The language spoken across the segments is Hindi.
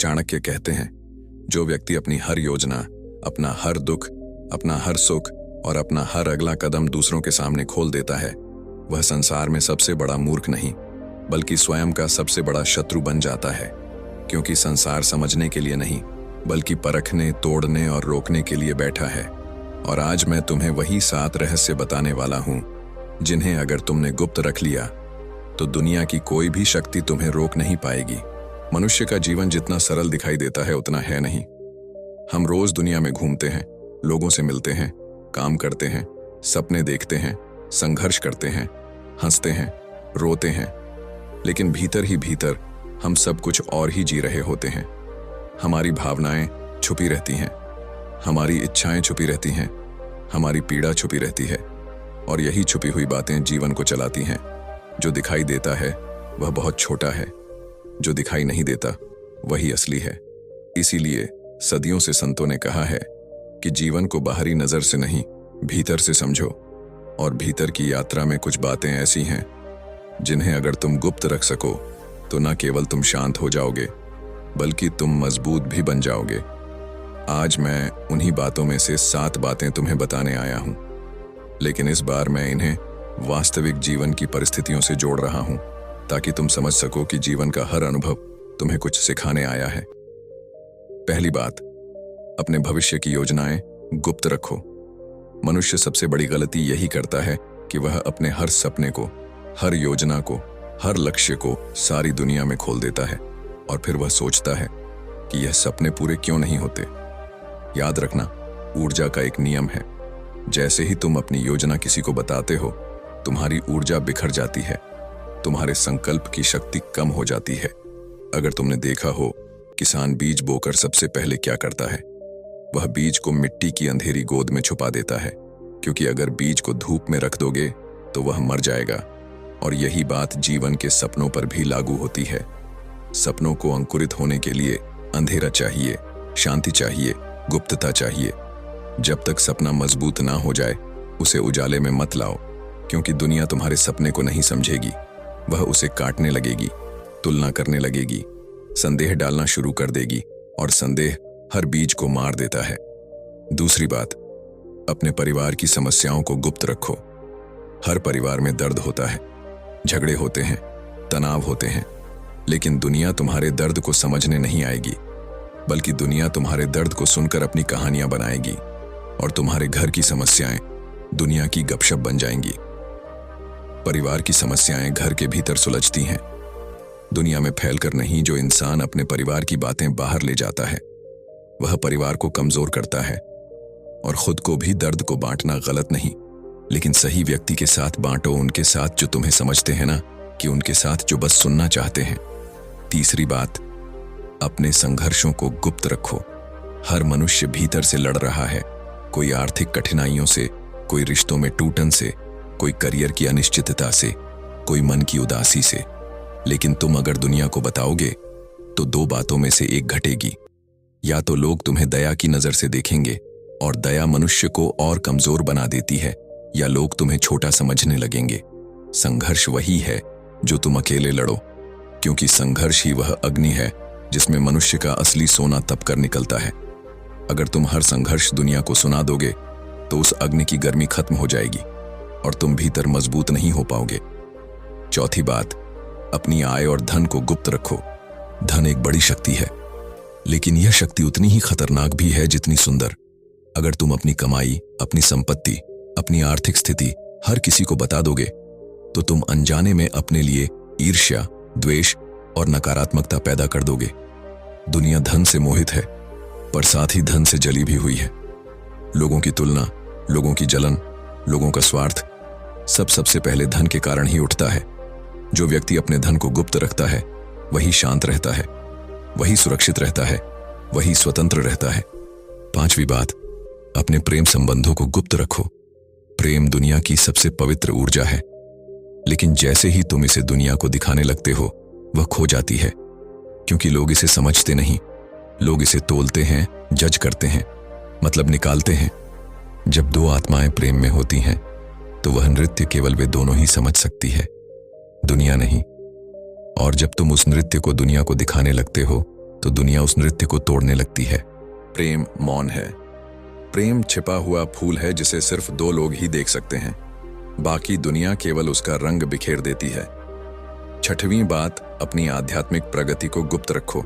चाणक्य कहते हैं, जो व्यक्ति अपनी हर योजना, अपना हर दुख, अपना हर सुख और अपना हर अगला कदम दूसरों के सामने खोल देता है, वह संसार में सबसे बड़ा मूर्ख नहीं बल्कि स्वयं का सबसे बड़ा शत्रु बन जाता है। क्योंकि संसार समझने के लिए नहीं बल्कि परखने, तोड़ने और रोकने के लिए बैठा है। और आज मैं तुम्हें वही 7 रहस्य बताने वाला हूं जिन्हें अगर तुमने गुप्त रख लिया तो दुनिया की कोई भी शक्ति तुम्हें रोक नहीं पाएगी। मनुष्य का जीवन जितना सरल दिखाई देता है उतना है नहीं। हम रोज दुनिया में घूमते हैं, लोगों से मिलते हैं, काम करते हैं, सपने देखते हैं, संघर्ष करते हैं, हंसते हैं, रोते हैं, लेकिन भीतर ही भीतर हम सब कुछ और ही जी रहे होते हैं। हमारी भावनाएं छुपी रहती हैं, हमारी इच्छाएं छुपी रहती हैं, हमारी पीड़ा छुपी रहती है और यही छुपी हुई बातें जीवन को चलाती हैं। जो दिखाई देता है वह बहुत छोटा है, जो दिखाई नहीं देता वही असली है। इसीलिए सदियों से संतों ने कहा है कि जीवन को बाहरी नजर से नहीं भीतर से समझो। और भीतर की यात्रा में कुछ बातें ऐसी हैं जिन्हें अगर तुम गुप्त रख सको तो न केवल तुम शांत हो जाओगे बल्कि तुम मजबूत भी बन जाओगे। आज मैं उन्हीं बातों में से 7 बातें तुम्हें बताने आया हूं, लेकिन इस बार मैं इन्हें वास्तविक जीवन की परिस्थितियों से जोड़ रहा हूं ताकि तुम समझ सको कि जीवन का हर अनुभव तुम्हें कुछ सिखाने आया है। पहली बात, अपने भविष्य की योजनाएं गुप्त रखो। मनुष्य सबसे बड़ी गलती यही करता है कि वह अपने हर सपने को, हर योजना को, हर लक्ष्य को सारी दुनिया में खोल देता है और फिर वह सोचता है कि यह सपने पूरे क्यों नहीं होते। याद रखना, ऊर्जा का एक नियम है, जैसे ही तुम अपनी योजना किसी को बताते हो तुम्हारी ऊर्जा बिखर जाती है, तुम्हारे संकल्प की शक्ति कम हो जाती है। अगर तुमने देखा हो किसान बीज बोकर सबसे पहले क्या करता है, वह बीज को मिट्टी की अंधेरी गोद में छुपा देता है, क्योंकि अगर बीज को धूप में रख दोगे तो वह मर जाएगा। और यही बात जीवन के सपनों पर भी लागू होती है। सपनों को अंकुरित होने के लिए अंधेरा चाहिए, शांति चाहिए, गुप्तता चाहिए। जब तक सपना मजबूत ना हो जाए उसे उजाले में मत लाओ, क्योंकि दुनिया तुम्हारे सपने को नहीं समझेगी। वह उसे काटने लगेगी, तुलना करने लगेगी, संदेह डालना शुरू कर देगी और संदेह हर बीज को मार देता है। दूसरी बात, अपने परिवार की समस्याओं को गुप्त रखो। हर परिवार में दर्द होता है, झगड़े होते हैं, तनाव होते हैं, लेकिन दुनिया तुम्हारे दर्द को समझने नहीं आएगी, बल्कि दुनिया तुम्हारे दर्द को सुनकर अपनी कहानियां बनाएगी और तुम्हारे घर की समस्याएं दुनिया की गपशप बन जाएंगी। परिवार की समस्याएं घर के भीतर सुलझती हैं, दुनिया में फैलकर नहीं। जो इंसान अपने परिवार की बातें बाहर ले जाता है वह परिवार को कमजोर करता है। और खुद को भी दर्द को बांटना गलत नहीं, लेकिन सही व्यक्ति के साथ बांटो, उनके साथ जो तुम्हें समझते हैं ना, कि उनके साथ जो बस सुनना चाहते हैं। तीसरी बात, अपने संघर्षों को गुप्त रखो। हर मनुष्य भीतर से लड़ रहा है, कोई आर्थिक कठिनाइयों से, कोई रिश्तों में टूटन से, कोई करियर की अनिश्चितता से, कोई मन की उदासी से। लेकिन तुम अगर दुनिया को बताओगे तो 2 बातों में से एक घटेगी। या तो लोग तुम्हें दया की नजर से देखेंगे और दया मनुष्य को और कमजोर बना देती है, या लोग तुम्हें छोटा समझने लगेंगे। संघर्ष वही है जो तुम अकेले लड़ो, क्योंकि संघर्ष ही वह अग्नि है जिसमें मनुष्य का असली सोना तप कर निकलता है। अगर तुम हर संघर्ष दुनिया को सुना दोगे तो उस अग्नि की गर्मी खत्म हो जाएगी और तुम भीतर मजबूत नहीं हो पाओगे। चौथी बात, अपनी आय और धन को गुप्त रखो। धन एक बड़ी शक्ति है, लेकिन यह शक्ति उतनी ही खतरनाक भी है जितनी सुंदर। अगर तुम अपनी कमाई, अपनी संपत्ति, अपनी आर्थिक स्थिति हर किसी को बता दोगे तो तुम अनजाने में अपने लिए ईर्ष्या, द्वेष और नकारात्मकता पैदा कर दोगे। दुनिया धन से मोहित है, पर साथ ही धन से जली भी हुई है। लोगों की तुलना, लोगों की जलन, लोगों का स्वार्थ, सब सबसे पहले धन के कारण ही उठता है। जो व्यक्ति अपने धन को गुप्त रखता है वही शांत रहता है, वही सुरक्षित रहता है, वही स्वतंत्र रहता है। 5वीं बात, अपने प्रेम संबंधों को गुप्त रखो। प्रेम दुनिया की सबसे पवित्र ऊर्जा है, लेकिन जैसे ही तुम इसे दुनिया को दिखाने लगते हो वह खो जाती है, क्योंकि लोग इसे समझते नहीं। लोग इसे तोलते हैं, जज करते हैं, मतलब निकालते हैं। जब 2 आत्माएं प्रेम में होती हैं तो वह नृत्य केवल वे दोनों ही समझ सकती है, दुनिया नहीं। और जब तुम उस नृत्य को दुनिया को दिखाने लगते हो तो दुनिया उस नृत्य को तोड़ने लगती है। प्रेम मौन है। प्रेम छिपा हुआ फूल है जिसे सिर्फ दो लोग ही देख सकते हैं, बाकी दुनिया केवल उसका रंग बिखेर देती है। छठवीं बात, अपनी आध्यात्मिक प्रगति को गुप्त रखो।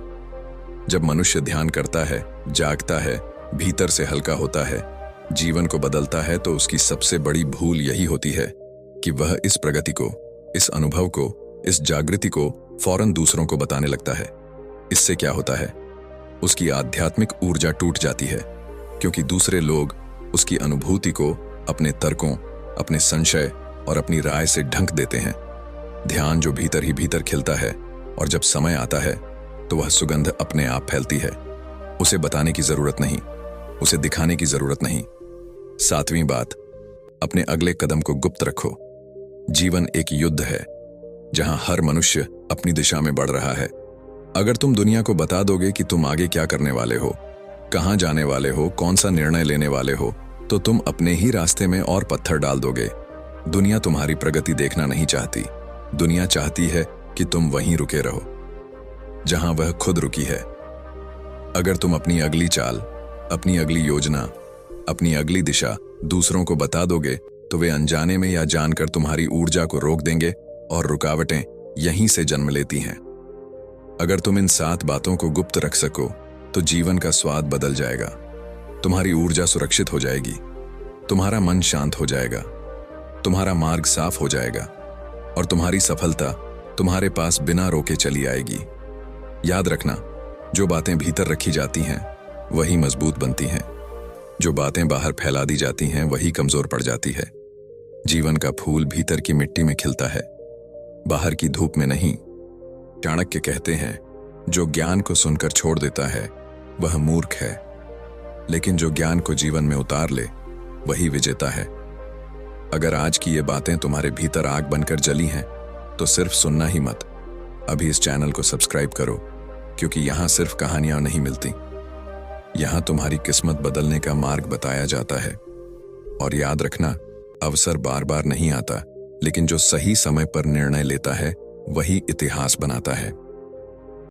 जब मनुष्य ध्यान करता है, जागता है, भीतर से हल्का होता है, जीवन को बदलता है, तो उसकी सबसे बड़ी भूल यही होती है कि वह इस प्रगति को, इस अनुभव को, इस जागृति को फौरन दूसरों को बताने लगता है। इससे क्या होता है? उसकी आध्यात्मिक ऊर्जा टूट जाती है, क्योंकि दूसरे लोग उसकी अनुभूति को अपने तर्कों, अपने संशय और अपनी राय से ढंक देते हैं। ध्यान जो भीतर ही भीतर खिलता है और जब समय आता है तो वह सुगंध अपने आप फैलती है। उसे बताने की जरूरत नहीं, उसे दिखाने की जरूरत नहीं। सातवीं बात, अपने अगले कदम को गुप्त रखो। जीवन एक युद्ध है जहां हर मनुष्य अपनी दिशा में बढ़ रहा है। अगर तुम दुनिया को बता दोगे कि तुम आगे क्या करने वाले हो, कहां जाने वाले हो, कौन सा निर्णय लेने वाले हो, तो तुम अपने ही रास्ते में और पत्थर डाल दोगे। दुनिया तुम्हारी प्रगति देखना नहीं चाहती। दुनिया चाहती है कि तुम वहीं रुके रहो जहां वह खुद रुकी है। अगर तुम अपनी अगली चाल, अपनी अगली योजना, अपनी अगली दिशा दूसरों को बता दोगे तो वे अनजाने में या जानकर तुम्हारी ऊर्जा को रोक देंगे और रुकावटें यहीं से जन्म लेती हैं। अगर तुम इन 7 बातों को गुप्त रख सको तो जीवन का स्वाद बदल जाएगा। तुम्हारी ऊर्जा सुरक्षित हो जाएगी, तुम्हारा मन शांत हो जाएगा, तुम्हारा मार्ग साफ हो जाएगा और तुम्हारी सफलता तुम्हारे पास बिना रोके चली आएगी। याद रखना, जो बातें भीतर रखी जाती हैं वही मजबूत बनती हैं। जो बातें बाहर फैला दी जाती हैं वही कमजोर पड़ जाती है। जीवन का फूल भीतर की मिट्टी में खिलता है, बाहर की धूप में नहीं। चाणक्य कहते हैं, जो ज्ञान को सुनकर छोड़ देता है वह मूर्ख है, लेकिन जो ज्ञान को जीवन में उतार ले वही विजेता है। अगर आज की ये बातें तुम्हारे भीतर आग बनकर जली हैं तो सिर्फ सुनना ही मत, अभी इस चैनल को सब्सक्राइब करो, क्योंकि यहाँ सिर्फ कहानियां नहीं मिलती, यहाँ तुम्हारी किस्मत बदलने का मार्ग बताया जाता है। और याद रखना, अवसर बार बार नहीं आता, लेकिन जो सही समय पर निर्णय लेता है वही इतिहास बनाता है।